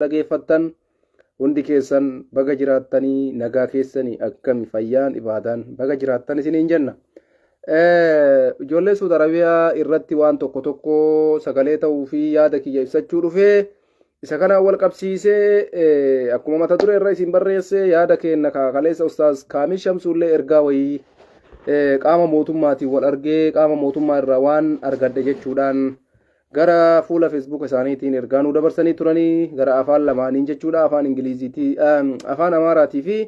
dhageeffattan hundi keessan baga jiraattanii nagaa keessanii akkami fayyaan ibaadaan baga jiraattan isiniin jenna. Ijoollee Suud Arabiyaa irratti waan tokko sagalee ta'uu fi yaada kiyya ibsachuu dhufee isa kanaan wal qabsiisee akkuma mata duree irra isin barreesse yaada kenna kaleessa Ustaaz Kaamil Shamsuullee ergaa wayii qaama mootummaatiin wal argee qaama mootummaa irraa waan argadde jechuudhaan gara fuula Facebook isaaniitiin ergaa nu dabarsanii turanii gara afaan lamaaniin jechuudha, afaan Ingiliziitii, afaan Amaaraatii fi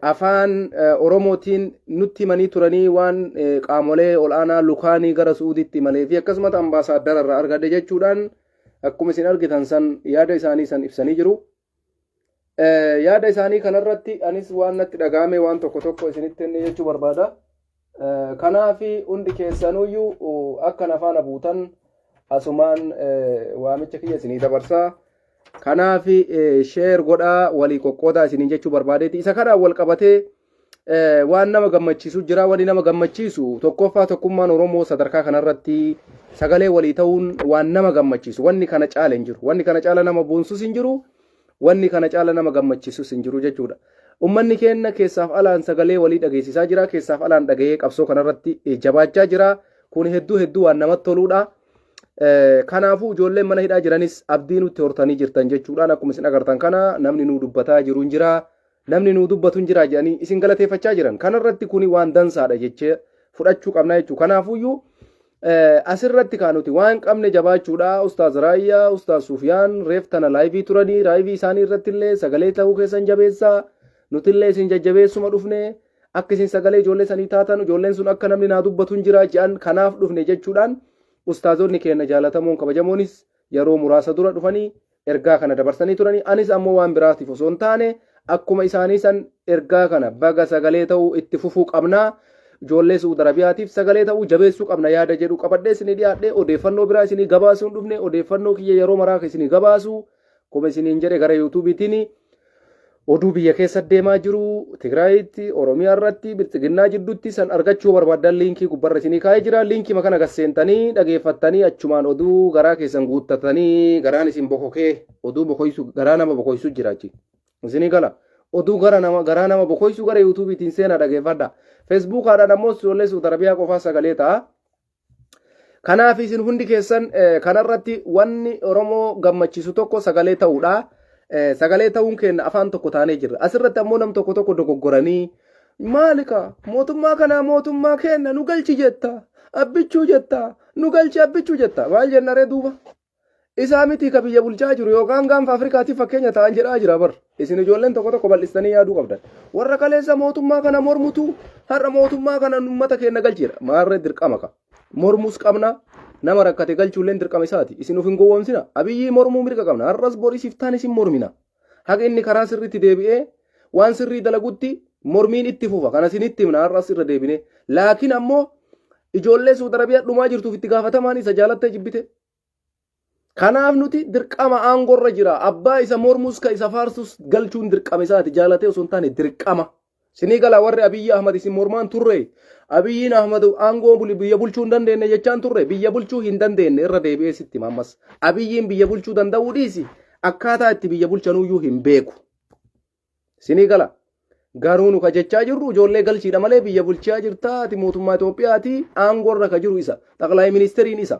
afaan Oromootiin nutti himanii turanii waan qaamolee ol'aanaa lukaanii gara Suuditti malee fi akkasumas ambaasaaddara irraa argadde jechuudhaan akkuma isin argitan san yaada isaanii san ibsanii jiru. Yaada isaanii kanarratti anis waan natti dhagaame waan tokko isinitti himne jechuu barbaada. Kanaafi hundi keessanuyyuu akka afaan abuutan asumaan waamicha kiyya isinii dabarsaa. Kanaafi sheer godhaa walii qoqqoodaa isiniin jechuu barbaadeeti. Isa kanaan wal qabatee waan nama gammachiisu jira. Wani nama gammachiisu tokkoffaa tokkummaan Oromoo sadarkaa kanarratti sagalee walii ta'uun waan nama gammachiisu. Wanni kana caala hin jiru. Wanni kana caala nama boonsus hin jiru. Wanni kana caala nama gammachiisus hin jiru jechuudha. Ummanni keenya keessaaf alaan sagalee walii dhageessisaa jira. Keessaaf alaan dhagahee qabsoo kanarratti jabaachaa jira. Kun hedduu waan namatti toludha. Kanaafuu ijoolleen mana hidhaa jiranis abdii nutti hortanii jirtan jechuudhaan akkuma isin agartan kana namni nu dubbataa jiru hin jira. Namni nu dubbatu hin jira jedhanii isin galateeffachaa jiran. Kanarratti kuni waan dansaadha jechee fudhachuu qabna jechuudha. Kanaafuyyuu asirratti kaanuti waan qabne jabaachuudha. Ustaaz Raayyaa, Ustaaz Sufiyaan reeftana laayivii turanii laayivii isaanii irratti illee sagalee ta'uu keessan jabeessaa. Nutillee isin jajjabeessuma dhufne akka isin sagalee ijoollee sanii taatan ijoolleen sun akka namni naa dubbatu hin jira jedhan kanaaf dhufne jechuudhaan ustaazonni keenya jaalatamoon kabajamoonis yeroo muraasa dura dhufanii ergaa kana dabarsanii turanii. Anis ammoo waan biraatiif osoo hin taane akkuma isaanii san ergaa kana baga sagalee ta'uu itti fufuu qabnaa. Ijoollee Suud Arabiyaatiif sagalee ta'uu jabeessuu qabna yaada jedhu qabadhee isinii dhiyaadhee odeeffannoo biraa isinii gabaasuu hin dhufne odeeffannoo kiyya yeroo maraa isinii gabaasu kuma isiniin jedhe gara yuutuubiitiin oduu biyya keessa deemaa jiru Tigraayitti, Oromiyaa irratti, Bilxiginnaa jidduutti san argachuu barbaadan liinkii gubbarra isinii kaa'ee jira. Liinkii makana gasseentanii dhageeffattanii achumaan oduu garaa keessan guuttatanii garaan isin bokokee oduu bokoysu garaa nama bokoysu jiraachi. Isinii gala oduu garaa nama bokoysu gara yuutuubiitiin seenaa dhageeffadha. Feesbuukaadhaan ammoo ijoollee Suud Arabiyaa qofaa sagalee ta'a. Kanaaf isin hundi keessan kanarratti wanni Oromoo gammachiisu tokko sagalee ta'uudha. Sagalee ta'uun keenya afaan tokko taanee jirra. Asirratti ammoo nam tokko dogoggoranii maalika mootummaa kana mootummaa keenya nu galchi jetta abbichuu jetta nu galchi abbichuu jetta maal jennaree duuba isaa miti ka biyya bulchaa jiru yookaan gaanfa Afrikaatiif fakkeenya ta'an jedhaa jira bar isin ijoolleen tokko bal'istanii yaaduu qabdan. Warra kaleessa mootummaa kana mormutu har'a mootummaa kana uummata keenya galchira maarree dirqama ka mormus qabna. Nama rakkate galchuulleen dirqama isaati. Isin of hin gowwoomsina. Abiyyi mormuu mirga qabna. Har'as boris iftaan isin mormina. Haqa inni karaa sirriitti deebi'ee waan sirrii dalagutti mormiin itti fufa. Kana isin itti himna har'as irra deebine. Laakiin ammoo ijoollee Suud Arabiyaa dhumaa jirtuuf itti gaafatamaan isa jaalattee jibbite. Kanaaf nuti dirqama aangorra jira. Abbaa isa mormus ka isa faarsus galchuun dirqama isaati. Jaalatee osoo hin taane dirqama. Sinii gala warri Abiyyi Ahmad isin mormaan turre. Abiyyiin Ahmad aangoo biyya bulchuu hin dandeenye jechaan turre. Biyya bulchuu hin dandeenye irra deebi'ee sitti mammas. Abiyyiin biyya bulchuu danda'uu dhiisi. Akkaataa itti biyya bulchanuyyuu hin beeku. Sinii gala. Garuu nu ka jechaa jirru ijoollee galchiidha malee biyya bulchaa jirta ati mootummaa Itoophiyaati aangoorra ka jiru isa. Xaqlaayi ministeriin isa.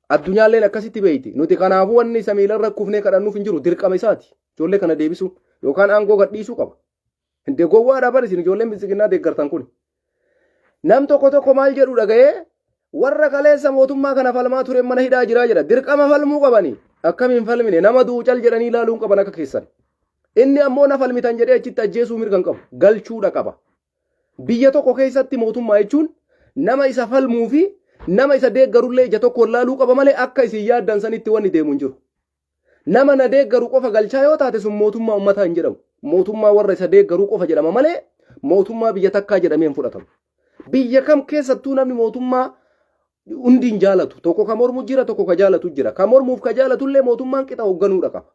Addunyaalleen akkasitti beeyti. Nuti kanaafuu wanni isa miilarra kufnee kadhannuuf hin jiru dirqama isaati. Ijoollee kana deebisu yookaan aangoo gadhiisuu qaba. Hinde gowwaadha bar isin ijoolleen Bilxiginnaa deeggartan kun. Nam tokko maal jedhu dhaga'ee warra kaleessa mootummaa kana falmaa ture mana hidhaa jiraa jedha. Dirqama falmuu qabanii. Akkamiin falmine nama duucal jedhanii ilaaluun qaban akka keessan. Inni ammoo na falmitan jedhee achitti ajjeesuu mirgan qabu. Galchuudha qaba. Biyya tokko keessatti mootummaa jechuun nama isa falmuu fi nama isa deeggarullee ija tokko laaluu qaba malee akka isin yaaddan sanitti wanni deemu hin jiru. Nama na deeggaru qofa galchaa yoo taate sun mootummaa uummataa hin jedhamu. Mootummaa warra isa deeggaruu qofa jedhama malee mootummaa biyya takkaa jedhamee hin fudhatamu. Biyya kam keessattuu namni mootummaa hundi hin jaalatu. Tokko ka mormu jira, tokko ka jaalatu jira. Ka mormuuf ka jaalatullee mootummaan qixa hoogganuudha qaba.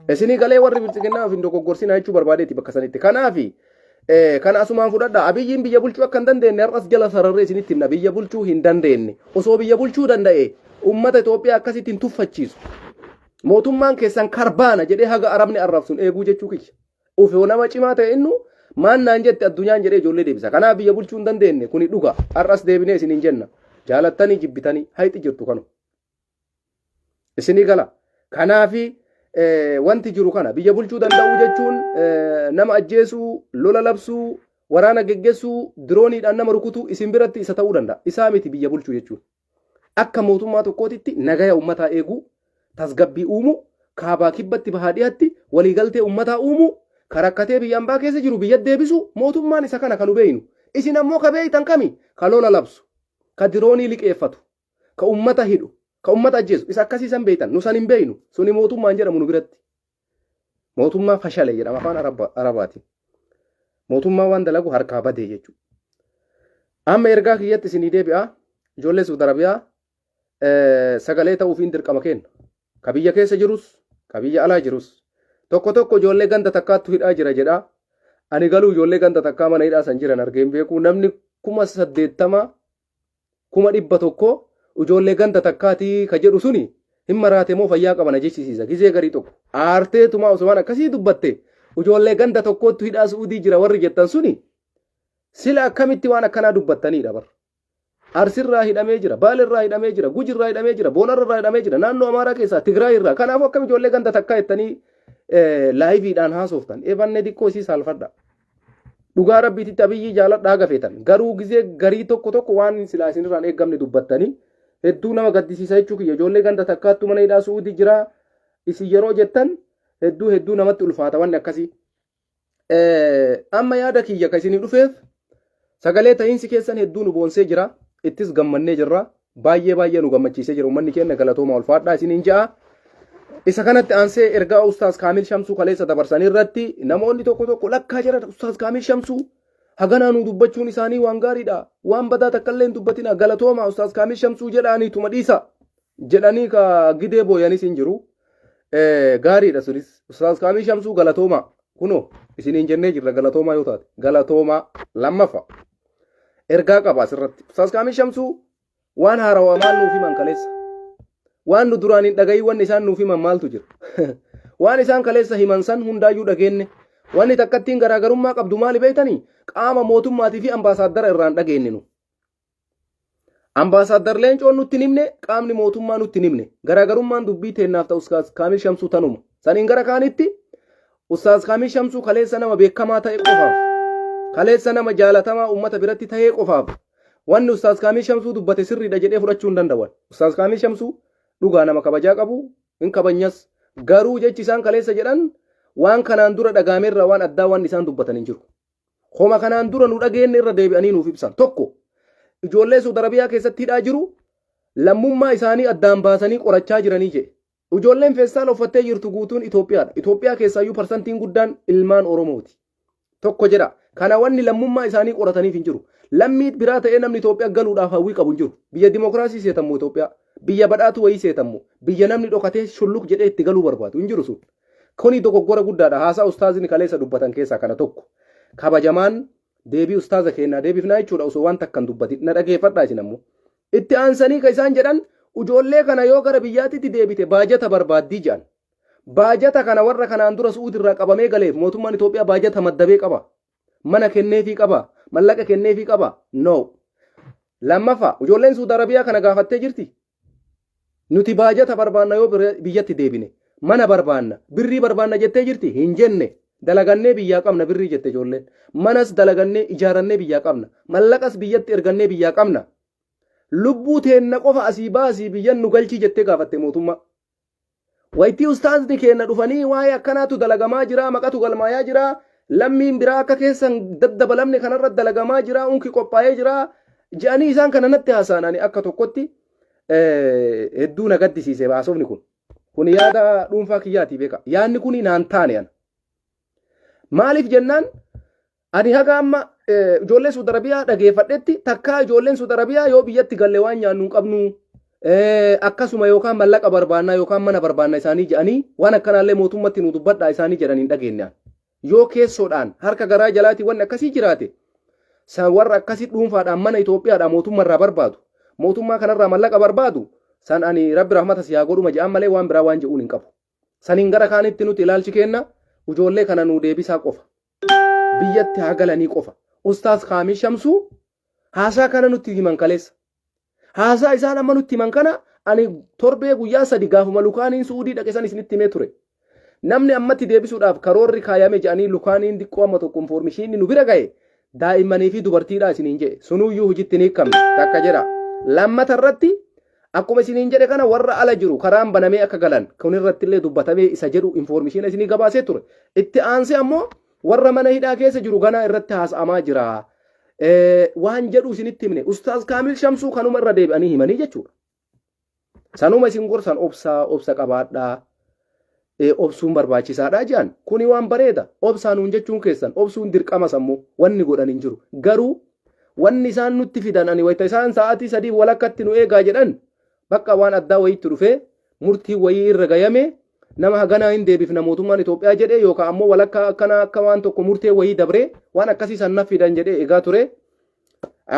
Isinii galee warri Bilxiginnaa fi dogoggorsinaa jechuu barbaadeeti bakka sanitti. Kanaafi kan asumaan fudhadha. Abiyyiin biyya bulchuu akka hin dandeenye har'as jala sararree isinitti himna. Biyya bulchuu hin dandeenye. Osoo biyya bulchuu danda'e uummata Itoophiyaa akkasitti hin tuffachiisu. mootummaan keessan karbaana jedhee haga arabni arrabsuun eeguu jechuu kiyya. Ufee nama cimaa ta'e innu maan naan jette addunyaan jedhee ijoollee deebisa. Kanaaf biyya bulchuu hin dandeenye kuni dhuga. Har'as deebinee isiniin jenna. Jaalattanii jibbitanii hayxi jirtu kanu. Isinii gala. Kanaafi wanti jiru kana biyya bulchuu danda'uu jechuun nama ajjeesuu, lola labsuu, waraana geggeessuu, dirooniidhaan nama rukutuu isin biratti isa ta'uu danda'a. Isaa miti biyya bulchuu jechuun. Akka mootummaa tokkootitti nagaya uummataa eeguu, tasgabbii uumuu, kaabaa kibbatti bahaa dhiyaatti waliigaltee uummataa uumuu, karakkatee biyya ambaa keessa jiru biyya deebisu mootummaan isa kana kan hubeeynu. Isin ammoo ka beeytan kami? Ka lola labsu, ka diroonii liqeeffatu, ka uummata hidhu, ka uummata ajjeesu. Isa akkasii san beeytan. Nu san hin beeynu. Suni mootummaan jedhamu nu biratti. Mootummaa fashale jedhama afaan arabaati. Mootummaa waan dalagu harkaa badee jechuudha. Amma ergaa kiyyatti isinii deebi'a. Ijoollee Saudi Arabiyaa sagalee ta'uufiin dirqama kenna. Ka biyya keessa jirus, ka biyya alaa jirus. Tokko tokko ijoollee ganda takkaattu hidhaa jira jedha. Ani galuu ijoollee ganda takkaa mana hidhaa san jiran argeen beeku. Namni 80,000 100,000 ijoollee ganda takkaatii ka jedhu suni hin maraate moo fayyaa qabana jechisiisa. Gizee garii tokko aarteetuma osoo waan akkasii dubbatte ijoollee ganda tokkootti hidhaa Suudii jira warri jettan suni sila akkamitti waan akkanaa dubbattaniidha bar. Arsirraa hidhamee jira, Baalirraa hidhamee jira, Gujirraa hidhamee jira, Boonarraa hidhamee jira, naannoo Amaaraa keessaa, Tigraayirraa. Kanaafuu akkam ijoollee ganda takkaa jettanii laayiviidhaan haasoftan. Eebanne dikkoo isii saalfadha. Dhugaa rabbiititti abiyyii jaaladhaa gafeetan. Garuu gizee garii tokko waan silaa isinirraan eeggamne dubbattanii hedduu nama gaddisiisa jechuu kiyya. Ijoollee ganda takkaattu mana hidhaa Suudii jira isin yeroo jettan hedduu namatti ulfaata wanni akkasii. Amma yaada kiyya ka isinii dhufeef sagalee ta'iinsi keessan hedduu nu boonsee jira. Ittis gammannee jirra. Baay'ee nu gammachiisee jira. Uummanni keenya galatooma ulfaadhaa isiniin ja'a. Isa kanatti aansee ergaa Ustaaz Kaamil Shamsuu kaleessa dabarsanii irratti namoonni tokko lakkaa jiran Ustaaz Kaamil Shamsuu haganaa nu dubbachuun isaanii waan gaariidha. Waan badaa takkallee hin dubbatina. Galatooma Ustaaz Kaamil Shamsuu jedhanii tuma dhiisa jedhanii ka gidee booyanis hin jiru. Gaariidha sunis. Ustaaz Kaamil Shamsuu galatooma. Kunoo isiniin jennee jirra galatoomaa yoo taate. Galatooma lammaffa. Ergaa qaba asirratti. Ustaaz Kaamil Shamsuu waan haarawaa maal nuuf himan kaleessa. Waan nu duraan hin dhagayii wanni isaan nuuf himan maaltu jira. Waan isaan kaleessa himan san hundaayyuu dhageenne. Wanni takkattiin garaagarummaa qabdu maali beeytanii? Qaama mootummaatii fi ambaasaaddara irraan dhageenye nu. Ambaasaaddar Leencoon nutti himne, qaamni mootummaa nutti himne. Garaagarummaan dubbii teennaaf ta'u Ustaaz Kaamil Shamsuu tanuma. Saniin gara kaanitti Ustaaz Kaamil Shamsuu kaleessa nama beekamaa ta'e qofaaf. Kaleessa nama jaalatamaa uummata biratti ta'ee qofaaf. Wanni Ustaaz Kaamil Shamsuu dubbate sirriidha jedhee fudhachuu hin danda'an. Ustaaz Kaamil Shamsuu dhugaa nama kabajaa qabu, hin kabanyas. Garuu jechi isaan kaleessa jedhan waan kanaan dura dhagaameerra waan addaa waan isaan dubbatan hin jiru. Homa kanaan dura nu dhageenye irra deebi'anii nuuf ibsan. Tokko ijoollee Saudi Arabiyaa keessatti hidhaa jiru lammummaa isaanii addaan baasanii qorachaa jiranii jedhe. Ijoolleen feestaal uffattee jirtu guutuun Itoophiyaadha. Itoophiyaa keessaayyuu parsantiin guddaan ilmaan Oromooti. Tokko jedha. Kana wanni lammummaa isaanii qorataniif hin jiru. Lammii biraa ta'ee namni Itoophiyaa galuudhaaf hawwii qabu hin jiru. Biyya dimookiraasii seetammu Itoophiyaa. Biyya badhaatu wayii seetammu. Biyya namni dhokatee shulluk jedhee itti galuu barbaadu hin jiru sun. Kuni dogoggora guddaadha. Haasaa ustaazni kaleessa dubbatan keessaa kana tokko. Kabajamaan deebii ustaaza kennaa deebifnaa jechuudha osoo waan takkan dubbatin na dhageeffadhaa isin ammoo. Itti aansanii ka isaan jedhan ijoollee kana yoo gara biyyaatitti deebite baajata barbaaddii jedhan. Baajata kana warra kanaan dura Su'uud irraa qabamee galeef mootummaan Itoophiyaa baajata maddabee qaba. Mana kenneefii qaba. Mallaqa kenneefii qaba. No. Lammaffaa ijoolleen Suudi Arabiyaa kana gaafattee jirti. Nuti baajata barbaanna yoo biyyatti deebine. Mana barbaanna. Birrii barbaanna jettee jirti. Hin jenne. Dalagannee biyyaa qabna birrii jette ijoolleen. Manas dalagannee ijaarannee biyyaa qabna. Mallaqas biyyatti ergannee biyyaa qabna. Lubbuu teenna qofa asii baasii biyyan nu galchii jettee gaafatte mootummaa. Waytii ustaazni keenya dhufanii waa'ee akkanaatu dalagamaa jira, maqatu galmaayaa jira, lammiin biraa akka keessan daddabalamne kanarratti dalagamaa jira, unki qophaa'ee jira. Je'anii isaan kana natti haasa'anii akka tokkotti hedduu na gaddisiise baasofni kun. Kun yaada dhuunfaa kiyyaati beeka. Yaadni kun naan taane ana. Maaliif jennaan ani haga amma ijoollee Suudi Arabiyaa dhageeffadhetti takkaa ijoolleen Suudi Arabiyaa yoo biyyatti galle waan nyaannu hin qabnu akkasuma yookaan mallaqa barbaannaa yookaan mana barbaannaa isaanii jedhanii waan akkanaallee mootummatti nu dubbadhaa isaanii jedhanii hin dhageenyaan. Yoo keessoodhaan harka garaa jalaatii wanni akkasii jiraate warra akkasii dhuunfaadhaan mana Itoophiyaadhaan mootummaa irraa barbaadu mootummaa kanarraa mallaqa barbaadu san ani rabbi rahmata siyaa godhuma jedhan malee waan biraa waan jedhuun hin qabu. Saniin gara kaanitti nuti ilaalchi kenna ijoollee kana nuu deebisaa qofa. Biyyatti haa galanii qofa. Ustaas Kaamil Shamsuu haasaa kana nutti himan kaleessa. Haasaa isaan amma nutti himan kana ani torbee guyyaa 3 gaafuma Lukaaniin Suudii dhaqe san isinitti himee ture. Namni ammatti deebisuudhaaf karoorri kaayame jedhanii Lukaaniin diqqoo amma tokko informeeshinii nu bira ga'e daa'immanii fi dubartiidha isiniin jedhe sunuyyuu hojiitti ni hiikamne takka jedha. Lammata irratti akkuma isiniin jedhe kana warra ala jiru karaan banamee akka galan kun irratti illee dubbatamee isa jedhu informeeshinii isinii gabaasee ture. Itti aansee ammoo warra mana hidhaa keessa jiru ganaa irratti haasa'amaa jira. Waan jedhu isinitti himne Ustaaz Kaamil Shamsuu kanuma irra deebi'anii himanii jechuudha. Sanuma isin gorsan obsa qabaadhaa. Obsuun barbaachisaadha jedhan kuni waan bareeda obsaanuun jechuun keessan obsuun dirqama sammuu wanni godhan hin jiru garuu wanni isaan nutti fidan ani wayita isaan sa'aatii 3 walakkatti nu eegaa jedhan bakka waan addaa wayiitti dhufee murtii wayii irra gayame nama haganaa hin deebifna mootummaan Itoophiyaa jedhee yookaan ammoo walakkaa akkana akka waan tokko murtee wayii dabree waan akkasii san fidan jedhee eegaa ture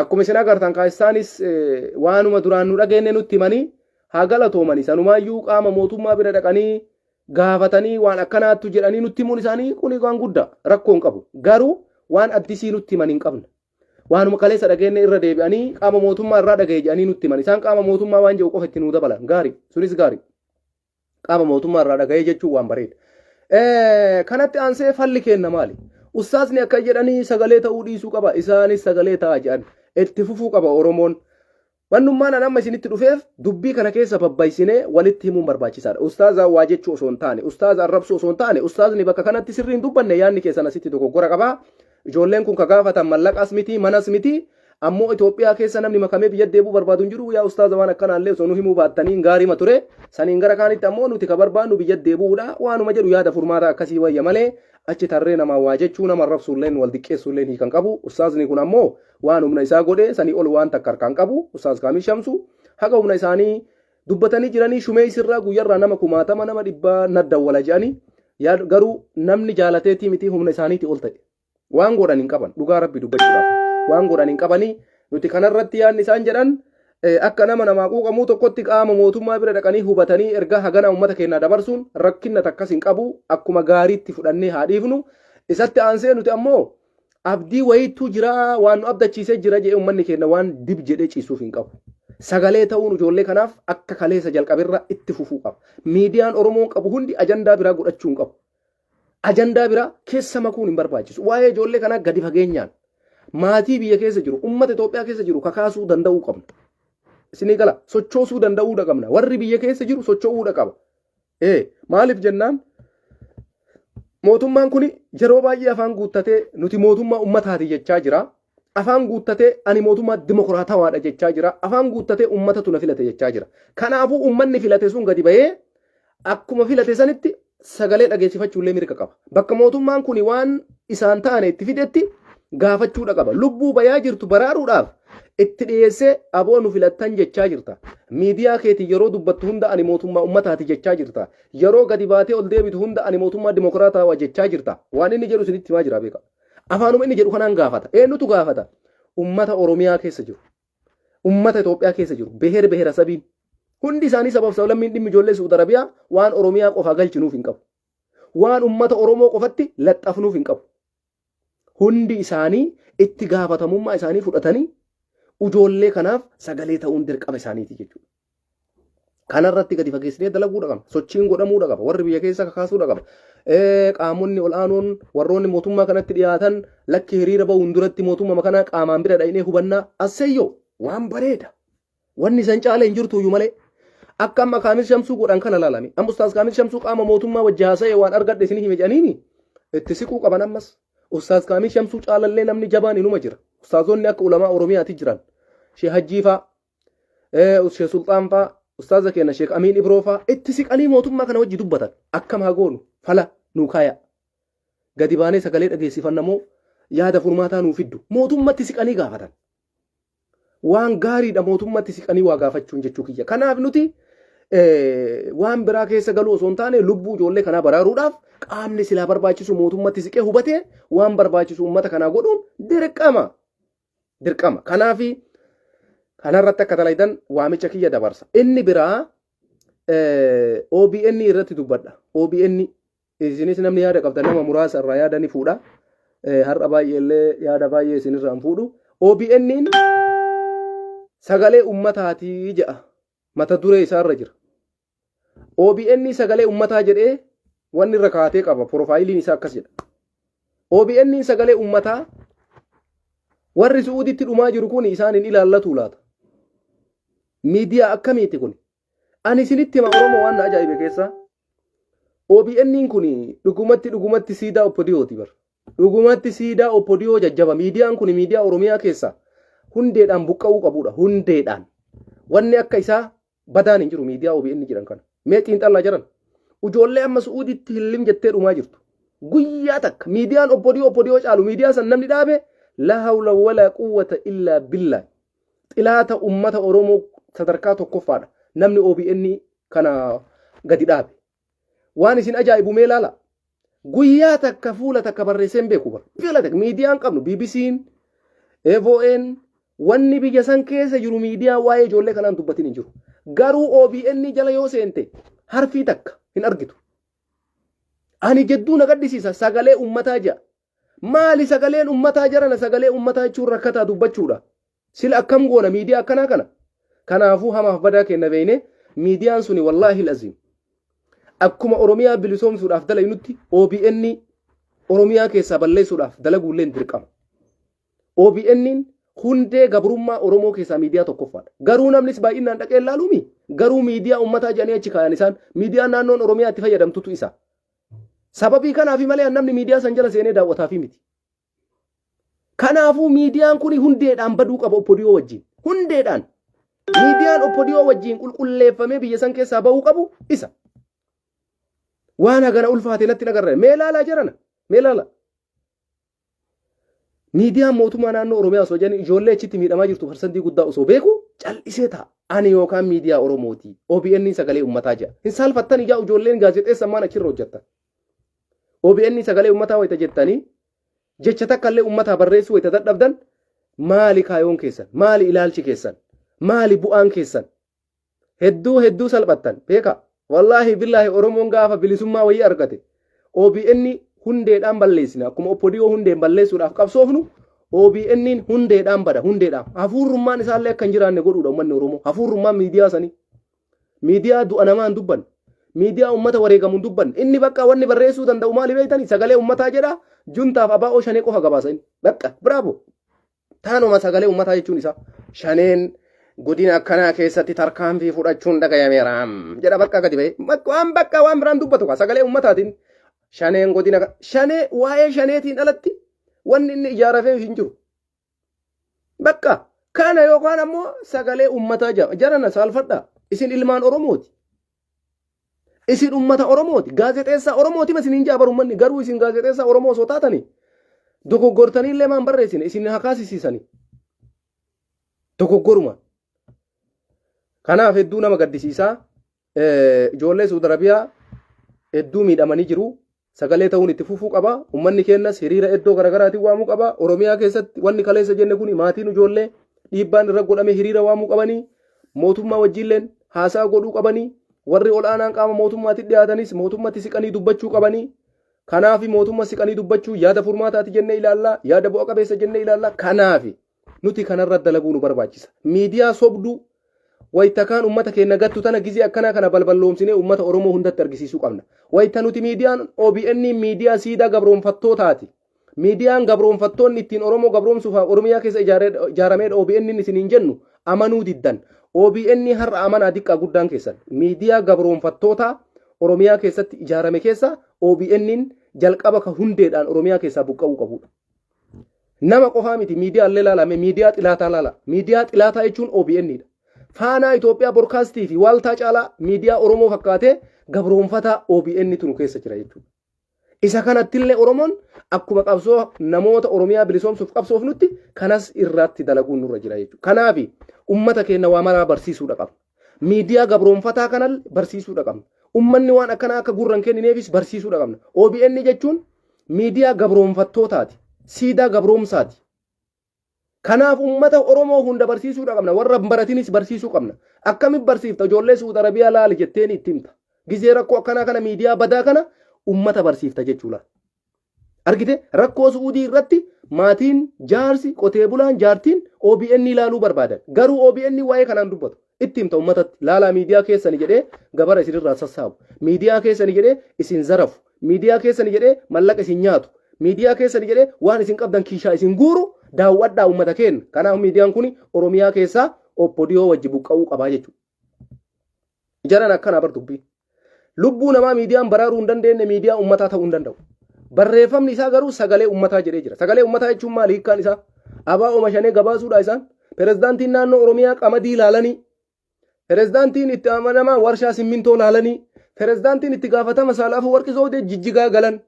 akkuma isin agartan kaasaanis waanuma duraan nu dhageenye nutti himanii haa galatoomanii sanumaayyuu qaama mootummaa bira dhaqanii gaafatanii waan akkanaattu jedhanii nutti himuun isaanii kuni waan guddaa rakkoon qabu garuu waan addisii nutti himan hin qabne waanuma kaleessa dhageenye irra deebi'anii qaama mootummaa irraa dhaga'e jedhanii nutti himan isaan qaama mootummaa waan jedhu qofa itti nuu dabalan gaarii sunis gaarii qaama mootummaa irraa dhaga'e jechuun waan bareeda kanatti aansee falli kenna maali ustaasni akka jedhanii sagalee ta'uu dhiisuu qaba isaanis sagalee ta'a jedhan itti fufuu qaba Oromoon. Wannummaan amma isinitti dhufeef dubbii kana keessa babbaysinee walitti himuun barbaachisaadha. Ustaaza waa jechuu osoo hin taane, ustaaza arrabsuu osoo hin taane, ustaazni bakka kanatti sirriin dubbanne yaadni keessan asitti dogoggora qabaa. Ijoolleen kun ka gaafatan mallaqas miti, manas miti. Ammoo Itoophiyaa keessa namni makamee biyya deebuu barbaadu hin jiru. Yaa ustaaza waan akkanaallee osoo nu himuu baattaniin gaariima ture. Saniin gara kaanitti ammoo nuti ka barbaannu biyya deebuudha. Waanuma jedhu yaada furmaata akkasii wayya malee achi tarree namaa waa jechuu nama arrabsuulleen wal diqqeessuulleen hiikan qabu. Ustaazni kun ammoo waan humna isaa godhe sanii ol waan takka harkaan qabu. Ustaaz Kaamil Shamsuu haga humna isaanii dubbatanii jiranii shumee isirraa guyyarraa nama 1000 nama 100 naddawwala jedhanii garuu namni jaalateetii miti humna isaaniiti ol ta'e. Waan godhan hin qaban dhugaa rabbi dubbachuudhaaf waan godhan hin qabanii nuti kanarratti yaadni isaan jedhan akka nama namaa quuqamuu tokkotti qaama mootummaa bira dhaqanii hubatanii erga hagana uummata keenyaa dabarsuun rakkinna takkas hin qabu akkuma gaariitti fudhannee haa dhiifnu isatti aansee nuti ammoo abdii wayiitu jira waan nu abdachiisee jira jedhee uummanni keenya waan dib jedhee ciisuuf hin qabu. Sagalee ta'uun ijoollee kanaaf akka kaleessa jalqabirra itti fufuu qaba. Miidiyaan Oromoon qabu hundi ajandaa biraa godhachuu hin qabu. Ajandaa biraa keessa makuun hin barbaachisu. Waa'ee ijoollee kanaa gadi fageenyaan maatii biyya keessa jiru uummata Itoophiyaa keessa jiru kakaasuu danda'uu qabna. Isinii gala sochoosuu danda'uu qabna. Warri biyya keessa jiru socho'uu qaba. Maaliif jennaan mootummaan kun yeroo baay'ee afaan guuttatee nuti mootummaa uummataati jechaa jira. Afaan guuttatee ani mootummaa dimokiraatawaadha jechaa jira. Afaan guuttatee uummatatu na filate jechaa jira. Kanaafuu uummanni filate sun gadi bahee akkuma filate sanitti sagalee dhageessifachuullee mirga qaba. Bakka mootummaan kun waan isaan taane itti fidetti gaafachuudha qaba. Lubbuu bayaa jirtu baraaruudhaaf itti dhiyeessee aboo nu filattan jechaa jirta. Miidiyaa keetii yeroo dubbattu hunda ani mootummaa uummataati jechaa jirta. Yeroo gadi baatee ol deebitu hunda ani mootummaa dimokiraatawaa jechaa jirta. Waan inni jedhu isinitti himaa jira beeka. Afaanuma inni jedhu kanaan gaafata. Eenyutu gaafata? Uummata Oromiyaa keessa jiru. Uummata Itoophiyaa keessa jiru. Beheera sabiin. Hundi isaanii sabab sablammiin dhimmi ijoollee Suudi Arabiyaa waan Oromiyaa qofa galchinuuf hin qabu. Waan uummata Oromoo qofatti laxxafnuuf hin qabu. Hundi isaanii itti gaafatamummaa isaanii fudhatanii ijoollee kanaaf sagalee ta'uun dirqama isaaniiti jechuudha. Kanarratti gadi fageessinee dalaguudha qaba. Sochiin godhamuudha qaba. Warri biyya keessa kakaasuudha qaba. Qaamonni ol'aanoon warroonni mootummaa kanatti dhiyaatan lakki hiriira bahuun duratti mootummaa kanaa qaamaan bira dhaqnee hubannaa asseeyyoo waan bareeda. Wanni san caalee hin jirtu iyyuu malee akka amma Kaamil Shamsuu godhan kana laalame. Amma Ustaaz Kaamil Shamsuu qaama mootummaa wajji haasa'e waan argadhe isin hime jedhaniini itti siquu qaban ammas. Ustaaz Kaamil Shamsuu caalallee namni jabaan inuma jira. Ustaazonni akka ulamaa Oromiyaati jiran. Sheekh Hajjii faa, Sheekh Sultaan faa, Ustaaza keenya Sheekh Amiin Ibroo faa itti siqanii mootummaa kana wajji dubbatan. Akkam haa goonu fala nuu kaaya. Gadi baanee sagalee dhageessifannamoo yaada furmaataa nuu fiddu. Mootummatti siqanii gaafatan. Waan gaariidha mootummatti siqanii waa gaafachuun jechuu kiyya. Kanaaf nuti waan biraa keessa galuu osoo hin taane lubbuu ijoollee kanaa baraaruudhaaf qaamni silaa barbaachisu mootummatti siqee hubatee waan barbaachisu uummata kanaa godhuun dirqama. Dirqama. Kanaafi kanarratti akka dalaydan waamicha kiyya dabarsa. Inni biraa OBN irratti dubbadha. OBN isinis namni yaada qabda nama muraasa irraa yaada ni fuudha. Har'a baay'eellee yaada baay'ee isinirraa hin fuudhu. OBN sagalee ummataatii jedha. Mata duree isaarra jira. OBN sagalee ummataa jedhee wanni irra kaatee qaba. Profaayiliin isaa akkas jedha. OBN sagalee ummataa warri Suuditti dhumaa jiru kun isaan hin ilaallatu laata. Miidiyaa akkamiiti kun? Ani isinitti hima Oromoo waan ajaa'ibe keessa. OBN kun dhugumatti siidaa Oppodiyooti bar. Dhugumatti siidaa Oppodiyoo jajjaba. Miidiyaan kun miidiyaa Oromiyaa keessa hundeedhaan buqqa'uu qabudha. Hundeedhaan. Wanni akka isaa badaan hin jiru miidiyaa OBN jedhan kana. Mee xiinxallaa jiran. Ijoollee amma Suuditti hillim jettee dhumaa jirtu. Guyyaa takka miidiyaan Oppodiyoo caalu miidiyaa san namni dhaabe la hawla wala quwwata illa billah. Xilaata ummata Oromoo sadarkaa tokkoffaadha. Namni OBN kana gadi dhaabe. Waan isin ajaa'ibu mee ilaala. Guyyaa takka fuula takka barreessee hin beeku bara. Fuula takka miidiyaan qabnu BBC'n, EVON wanni biyya san keessa jiru miidiyaa waa'ee ijoollee kanaan dubbatin hin jiru. Garuu OBN jala yoo seente harfii takka hin argitu. Ani jedduu na gaddisiisa sagalee ummataa jira. Maali sagaleen ummataa jarana sagalee ummataa jechuun rakkataa dubbachuudha. Sila akkam goona miidiyaa akkanaa kana. Kanaafuu hamaaf badaa kenna beeyne miidiyaan suni wallaahi lazim. Akkuma Oromiyaa bilisoomsuudhaaf dalaynutti OBN Oromiyaa keessaa balleessuudhaaf dalaguullee dirqama. OBN hundee gabrummaa Oromoo keessaa miidiyaa tokkoffaadha. Garuu namnis baay'inaan dhaqee ilaaluumi. Garuu miidiyaa ummataa jedhanii achi kaayan isaan miidiyaan naannoon Oromiyaa itti fayyadamtutu isa. Sababii kanaafi malee namni miidiyaa san jala seenee daawwataafi miti. Kanaafuu miidiyaan kun hundeedhaan baduu qaba Oppodiyoo wajjin. Hundeedhaan. Miidiyaan Oppodiyoo wajjin qulqulleeffamee biyya san keessaa bahuu qabu isa. Waan hagana ulfaate natti nagarra. Mee ilaalaa jirana. Mee ilaala. Miidiyaan mootummaa naannoo Oromiyaa osoo jedhanii ijoollee achitti miidhamaa jirtu parsantii guddaa osoo beeku cal'isee ta'a. Ani yookaan miidiyaa Oromooti. OBN sagalee ummataa jedha. Hin saalfattan ijaa ijoolleen gaazexeessammaan achirra hojjettan. OBN sagalee ummataa wayita jettanii jecha takka illee ummataa barreessuu wayita dadhabdan maali kaayoon keessan? Maali ilaalchi keessan? Maali bu'aan keessan? Hedduu salphattan beeka. Wallahi billahi Oromoon gaafa bilisummaa wayii argate OBN hundeedhaan balleessina. Akkuma Oppodiyoo hundeen balleessuudhaaf qabsoofnu OBN hundeedhaan bada. Hundeedhaan. Hafuurummaan isaallee akka hin jiraanne godhuudha uummanni Oromoo. Hafuurummaan miidiyaa sanii. Miidiyaa du'a namaan dubban. Miidiyaa ummata wareegamuun dubban. Inni bakka wanni barreessuu danda'u maali beektanii? Sagalee ummataa jedha. Juntaaf abaa'oo shanee qofa gabaasa inni. Bakka bravo. Taanuma sagalee ummataa jechuun isaa. Shaneen godina akkanaa keessatti tarkaanfii fudhachuun dhagayameera jedha bakka gadi ba'e. Bakka waan biraan dubbatu sagalee ummataatiin. Shaneen godina shanee waa'ee shaneetiin alatti wanni inni ijaarafee hin jiru. Bakka kana yookaan ammoo sagalee ummataa jarana saalfadha. Isin ilmaan Oromooti. Isin ummata Oromooti. Gaazexeessaa Oromooti ma isin hin jaabaru manni garuu isin gaazexeessaa Oromoo osoo taatanii dogoggortanii illee maan barreessine isin hakaasisiisanii. Dogoggoruma. Kanaaf hedduu nama gaddisiisaa. Ijoollee Suudi Arabiyaa hedduu miidhamanii jiru. Sagalee ta'uun itti fufuu qaba. Uummanni keenyas hiriira iddoo garaagaraatiin waamuu qaba. Oromiyaa keessatti wanni kaleessa jenne kun maatiin ijoollee dhiibbaan irra godhame hiriira waamuu qabanii mootummaa wajjilleen haasaa godhuu qabanii warri ol'aanaan qaama mootummaatti dhiyaatanis mootummatti siqanii dubbachuu qabanii. Kanaaf mootummaa siqanii dubbachuu yaada furmaataati jennee ilaalla. Yaada bu'a qabeessa jennee ilaalla. Kanaaf nuti kanarra dalaguu nu barbaachisa. Miidiyaa sobduu wayita kaan ummata keenya gattu tana gizee akkanaa kana balballoomsinee ummata Oromoo hundatti argisiisuu qabna. Wayita nuti miidiyaan OBN miidiyaa siidaa gabroonfattootaati. Miidiyaan gabroonfattoonni ittiin Oromoo gabroomsuuf Oromiyaa keessa ijaaramee OBN isin hin jennu amanuu diddan. OBN har'a amanaa diqqaa guddaan keessan. Miidiyaa gabroonfattoota Oromiyaa keessatti ijaarame keessa OBN jalqaba ka hundeedhaan Oromiyaa keessaa buqqa'uu qabudha. Nama qofaa miti miidiyaa illee ilaalame miidiyaa xilaataa ilaala. Miidiyaa xilaataa jechuun OBN dha. Faanaa Itoophiyaa Broadcastii fi waaltaa caalaa miidiyaa Oromoo fakkaatee gabroonfataa OBN tu nu keessa jira jechuudha. Isa kanattillee Oromoon akkuma qabsoo namoota Oromiyaa bilisoomsuuf qabsoofnutti kanas irratti dalaguun nurra jira jechuudha. Kanaaf ummata keenya waa maraa barsiisuudha qabna. Miidiyaa gabroonfataa kanal barsiisuudha qabna. Ummanni waan akkanaa akka gurran kennineefis barsiisuudha qabna. OBN jechuun miidiyaa gabroonfattootaati. Siidaa gabroomsaati. Kanaaf ummata Oromoo hunda barsiisuudha qabna. Warra baratinis barsiisuu qabna. Akkamitti barsiifta ijoollee Suudi Arabiyaa laali jetteen itti himta. Gizee rakkoo akkanaa kana miidiyaa badaa kana ummata barsiifta jechuudha. Argite rakkoo Suudii irratti maatiin jaarsi qotee bulaan jaartiin OBN ilaaluu barbaadan. Garuu OBN waa'ee kanaan dubbatu. Itti himta ummatatti laalaa miidiyaa keessani jedhee gabara isinirraa sassaabu. Miidiyaa keessani jedhee isin zarafu. Miidiyaa keessani jedhee mallaqa isin nyaatu. Miidiyaa keessani jedhee waan isin qabdan kiishaa isin guuru daawwadhaa ummata keenya. Kanaaf miidiyaan kun Oromiyaa keessaa oppodiyoo wajji buqqa'uu qabaa jechuudha. Jaran akkana bar dubbii. Lubbuu namaa miidiyaan baraaruu hin dandeenye miidiyaa ummataa ta'uu hin danda'u. Barreeffamni isaa garuu sagalee ummataa jedhee jira. Sagalee ummataa jechuun maali hiikkaan isaa? Abaa oomishanii gabaasuudha isaan. Pirezidaantiin naannoo Oromiyaa qamadii ilaalanii. Pirezidaantiin itti amanamaa warshaa simmintoo ilaalanii. Pirezidaantiin itti gaafatama Saalaafuu Warqi Zoodee Jijjigaa galan.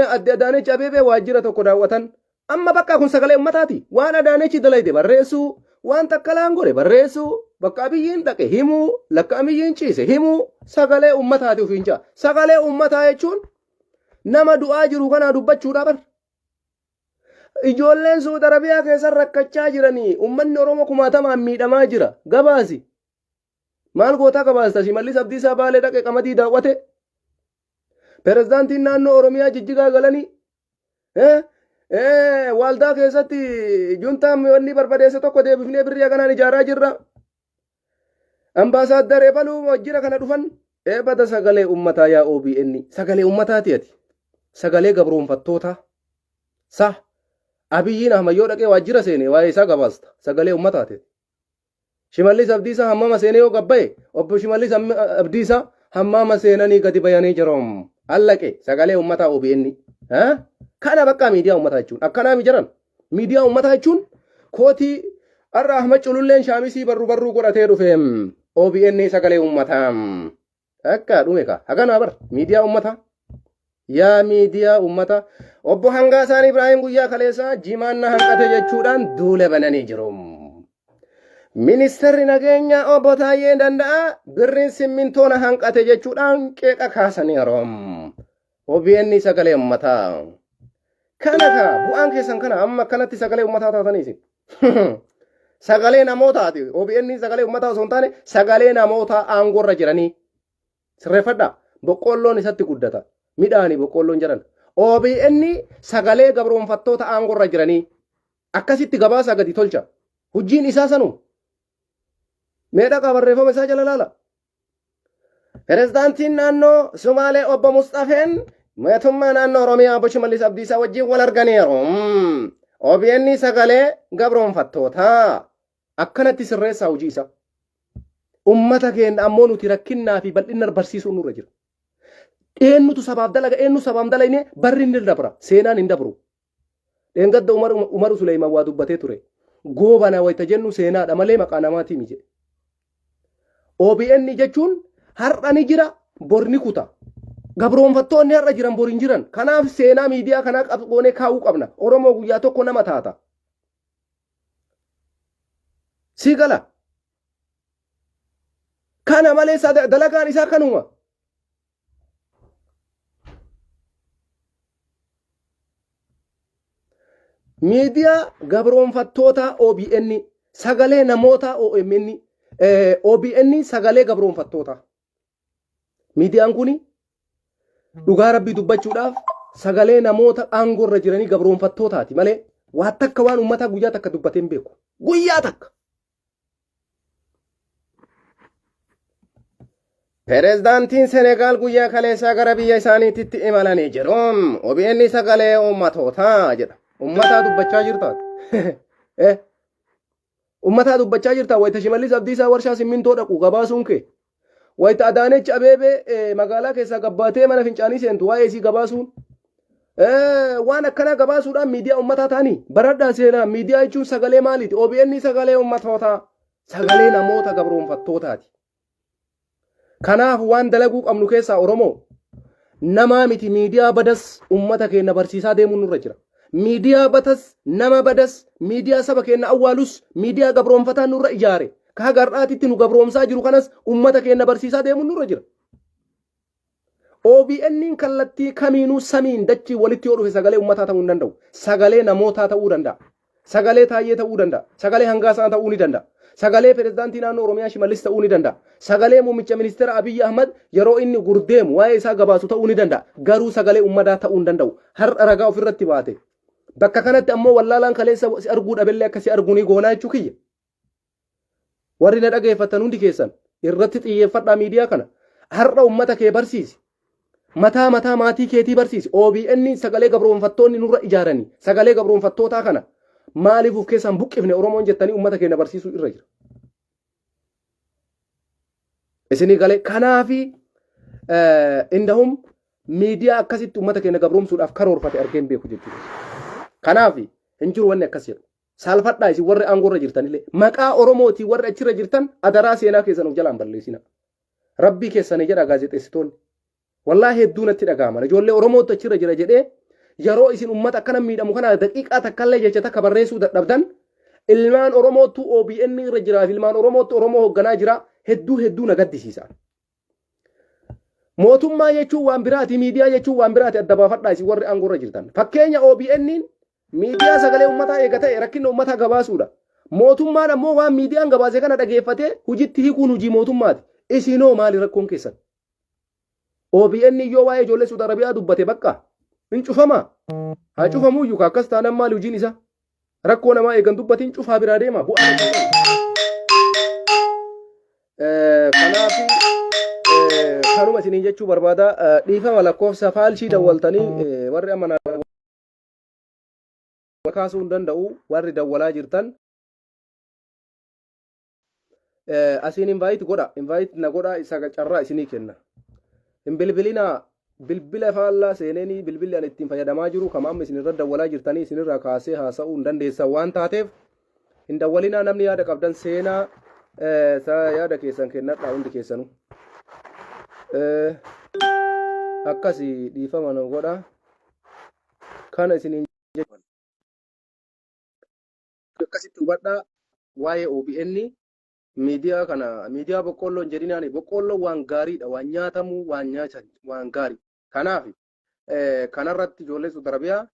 Adde Adaanechi Abeebee waajjira tokko daawwatan. Amma bakka kun sagalee ummataati. Waan Adaanechi dalayde barreessuu, waan takkalaan godhe barreessuu, bakka Abiyyiin dhaqe himuu, lakka Abiyyiin ciise himuu, sagalee ummataati ofiin jaa. Sagalee ummataa jechuun nama du'aa jiru kana dubbachuudha bar. Ijoolleen Suudi Arabiyaa keessa rakkachaa jiranii, ummanni Oromoo kumaatamaan miidhamaa jira. Gabaasi. Maal gootaa gabaasta? Shimallis Abdiisaa Baalee dhaqe qamadii daawwate. Pirezidaantiin naannoo Oromiyaa Jijjigaa galanii. Waldaa keessatti juntaan wanni barbadeessa tokko deebifnee birrii kanaan ijaaraa jirra. Ambaasaadder Ebaluu wajjira kana dhufan. Eebada sagalee ummataa yaa OBN. Sagalee ummataati ati. Sagalee gabroonfattoota. Abiyyiin Ahmayyoo dhaqee waajjira seene waa'ee isaa gabaasta. Sagalee ummataati. Shimallis Abdiisaa hammama seenee yoo gabbaye obbo Shimallis Abdiisaa hammama seenanii gadi bayanii jiru. Allaqe sagalee ummataa OBN. Kana bakka miidiyaa ummataa jechuun akkanaa jiran. Miidiyaa ummataa jechuun kootii har'a Ahmad Cululleen shaamisii barruu godhatee dhufe OBN sagalee ummataa. Akka dhume ka haganaa bar miidiyaa ummataa. Yaa miidiyaa ummataa obbo Hangaasaan Ibrahim guyyaa kaleessaa jimaanna hanqate jechuudhaan duula bananii jiru. Ministeerri nageenya obbo Taayyee Danda'a birriin simmintoona hanqate jechuudhaan qeeqa kaasaniiru. OBN sagalee ummataa. Kana bu'aan keessan kana amma kanatti sagalee ummataa taataniisi. Sagalee namootaati. OBN sagalee ummataa osoo hin taane sagalee namootaa aangorra jiranii. Sirreeffadha. Boqqolloon isatti guddata. Midhaanii boqqolloon jiran. OBN sagalee gabroonfattoota aangorra jiranii. Akkasitti gabaasa gadi tolcha. Hujjiin isaa sanu. Meedhaqa barreeffama isaa jala laala. Pirezidaantiin naannoo Sumaalee obbo Mustafeen mootummaa naannoo Oromiyaa obbo Shimallis Abdiisaa wajjin wal arganiiru. OBN sagalee gabroonfattoota. Akkanatti sirreessaa hojii isaa. Ummata keenya ammoo nuti rakkinnaa fi bal'inna barsiisuu nurra jira. Eenyutu sabaaf dalaga eenyu sabaaf dalagne barri hin dabra seenaan hin dabru. Dheengadda Umaru Suleymaan waa dubbatee ture. Goobana wayita jennu seenaadha malee maqaa namaatii mije. OBN jechuun har'a ni jira borni kuta. Gabroonfattoonni har'a jiran bor hin jiran. Kanaaf seenaa miidiyaa kanaa qabxoonee kaa'uu qabna. Oromoo guyyaa tokko nama taata. Si gala. Kana malee dalagaan isaa kanuma. Miidiyaa gabroonfattoota OBN sagalee namoota OMN OBN sagalee gabroonfattoota. Miidiyaan kuni dhugaa rabbii dubbachuudhaaf sagalee namoota aangorra jiranii gabroonfattootaati malee waa takka waan uummataa guyyaa takka dubbatee hin beeku. Guyyaa takka. Pirezidaantiin Senegaal guyyaa kaleessaa gara biyya isaaniitti imalanii jiru. OBN sagalee uummatootaa jedha. Uummataa dubbachaa jirtaati. Uummataa dubbachaa jirtaa wayita Shimallis Abdiisaa warshaa simmintoo dhaqu gabaasuun kee. Wayita Adaanechi Abeebee magaalaa keessaa gabbaatee mana fincaanii seentu waa'ee isii gabaasuun. Waan akkanaa gabaasuudhaan miidiyaa uummataa ta'anii baradhaa seenaa miidiyaa jechuun sagalee maaliiti? OBN sagalee uummatootaa. Sagalee namoota gabroonfattootaati. Kanaaf waan dalaguu qabnu keessaa Oromoo namaa miti miidiyaa badas uummata keenya barsiisaa deemuun nurra jira. Miidiyaa batas nama badas miidiyaa saba keenya awwaalus miidiyaa gabroonfataa nurra ijaare. Ka gar'aatitti nu gabroomsaa jiru kanas uummata keenya barsiisaa deemuun nurra jira. OBN kallattii kamiinuu samiin dachii walitti yoo dhufe sagalee uummataa ta'uu hin danda'u. Sagalee namootaa ta'uu danda'a. sagalee Taayyee ta'uu danda'a, sagalee Hangaasaa ta'uu ni danda'a, sagalee pirezidaantii naannoo Oromiyaa Shimallis ta'uu ni danda'a, sagalee muummicha ministeera Abiyyi Ahmad yeroo inni gurdeemu waa'ee isaa gabaasu ta'uu ni danda'a. Garuu sagalee uummataa ta'uu hin danda'u. Har'a ragaa ofirratti baate. Bakka kanatti ammoo wallaalaan kaleessa si arguu dhabellee akka si arguu ni goonaa jechuu kiyya. Warri na dhageeffatan hundi keessan irratti xiyyeeffadhaa miidiyaa kana. Har'a uummata kee barsiisi. Mataa maatii keetii barsiisi. OBN sagalee gabroonfattoonni nurra ijaaranii sagalee gabroonfattootaa kana maaliif of keessaan buqqifne Oromoon jettanii uummata keenya barsiisuu irra jira. Isinii galee kanaafi indahum miidiyaa akkasitti uummata keenya gabroomsuudhaaf karoorfate argeen beeku jechuudha. Kanaafi hin jiru wanni akkas jedhu. Saalfadhaa isin warri aangoorra jirtanillee maqaa Oromootii warri achirra jirtan adaraa seenaa keessan of jalaan balleessina. Rabbii keessanii jedha gaazexeessitoonni. Wallaahi hedduu natti dhaga'ama. Ijoollee Oromootu achirra jira jedhee yeroo isin uummata akkana miidhamu kana daqiiqaa takkallee jecha takka barreessuu dadhabdan ilmaan Oromootu OBN irra jiraaf ilmaan Oromootu Oromoo hoogganaa jira hedduu na gaddisiisa. Mootummaa jechuun waan biraati, miidiyaa jechuun waan biraati adda baafadhaa isin warri aangoorra jirtan. Fakkeenya OBN miidiyaa sagalee uummataa eegatee rakkina uummataa gabaasuudha. Mootummaan ammoo waan miidiyaan gabaasee kana dhageeffatee hojiitti hiikuun hojii mootummaati. Isinoo maali rakkoon keessan? OBN yoo waa'ee ijoollee Suud Arabiyaa dubbate bakka hin cufamaa. Haa cufamuu iyyuu akkas taanaan maali hojiin isaa? Rakkoo namaa eegan dubbatiin cufaa biraa deema. Kanaaf kanuma isiniin jechuu barbaada. Dhiifama lakkoofsa faalshii dawwaltanii warri amanaa kaasuu hin danda'u warri dawwalaa jirtan. Asiin invite godha. Invite na godha isa carraa isinii kenna. Hin bilbilina bilbila faallaa seenanii bilbilli an ittiin fayyadamaa jiru kama amma isinirra dawwalaa jirtanii isinirraa kaasee haasa'uu hin dandeessan waan taateef hin dawwalinaa namni yaada qabdan seenaa yaada keessan kennadhaa hundi keessanuu. Akkasii dhiifama na godha. Kana isiniin jedhu. Akkasitti hubadhaa waa'ee OBN miidiyaa kana miidiyaa boqqolloo hin jedhinaani boqqolloo waan gaariidha waan nyaatamu waan nyaachan waan gaarii. Kanaaf kanarratti ijoollee Suud Arabiyaa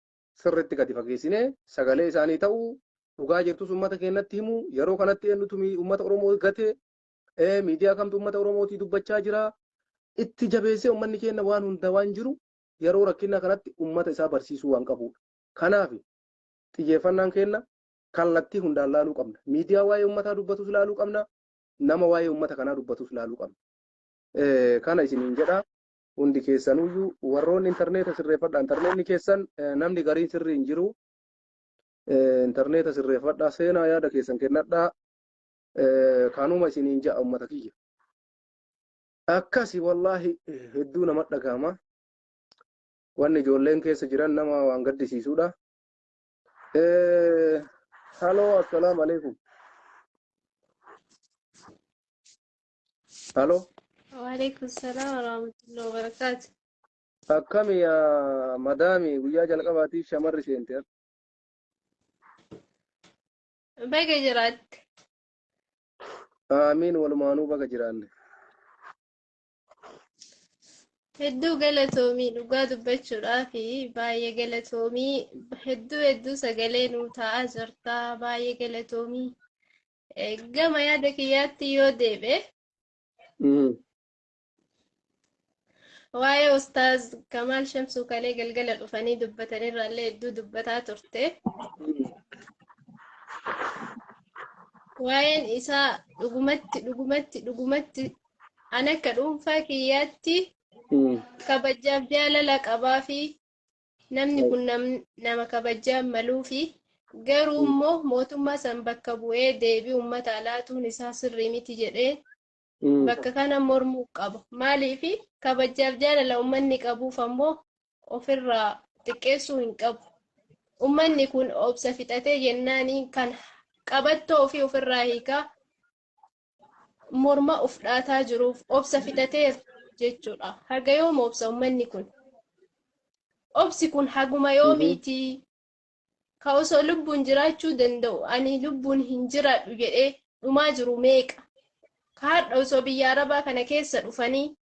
sirriitti gadi fageessinee sagalee isaanii ta'uu dhugaa jirtus uummata keenyatti himu yeroo kanatti eenyutu uummata Oromoo gate miidiyaa kamtu uummata Oromootii dubbachaa jira itti jabeessee uummanni keenya waan hunda waan jiru yeroo rakkina kanatti uummata isaa barsiisuu waan qabudha. Kanaaf xiyyeeffannaan keenya kallattii hundaan laaluu qabna. Miidiyaa waa'ee uummataa dubbatus laaluu qabna. Nama waa'ee uummata kanaa dubbatus laaluu qabna. Kana isiniin jedha. Hundi keessanuyyuu warroonni intarneeta sirreeffadha. Intarneetni keessan namni gariin sirrii hin jiru. Intarneeta sirreeffadha. Seenaa yaada keessan kennadha. Kanuma isiniin ja'a uummata kiyya. Akkasi wallaahi hedduu nama dhagahama. Wanni ijoolleen keessa jiran nama waan gaddisiisudha. Halo, assalamu alaikum. Halo. Waalaikum salam warahmatullahi wabarakatuh. Akkami yaa madaami guyyaa jalqabaatiif shamarri seente? Baga jiraatti. Amiin walumaanuu baga jiraanne. Hedduu galatoomii dhugaa dubbachuudhaa fi baay'ee galatoomii hedduu sagalee nuu ta'aa jirta baay'ee galatoomii gama yaada kiyyaatti yoo deebe waa'ee Ustaaz Kamaal Shamsuu kalee galgala dhufanii dubbatanirraallee hedduu dubbataa turte waa'een isaa dhugumatti an akka dhuunfaa kiyyaatti kabajaaf jaalala qabaa fi namni kun nama kabajaaf maluu fi garuu immoo mootummaa san bakka bu'ee deebii uummata alaatuun isaa sirrii miti jedhee bakka kana mormuu qaba. Maaliif kabajaaf jaalala uummanni qabuuf ammoo ofirraa xiqqeessuu hin qabu. Uummanni kun obsa fixatee jennaanii kan qabattoo ofii ofirraa hiikaa morma of dhaataa jiruuf obsa fixateeru. jechuudha. Haga yoom obsa uummanni kun? Obsi kun haguma yoomiiti? Ka osoo lubbuun jiraachuu danda'u ani lubbuun hin jiraadhu jedhee dhumaa jiru meeqa? Ka har'a osoo biyya Arabaa kana keessa dhufanii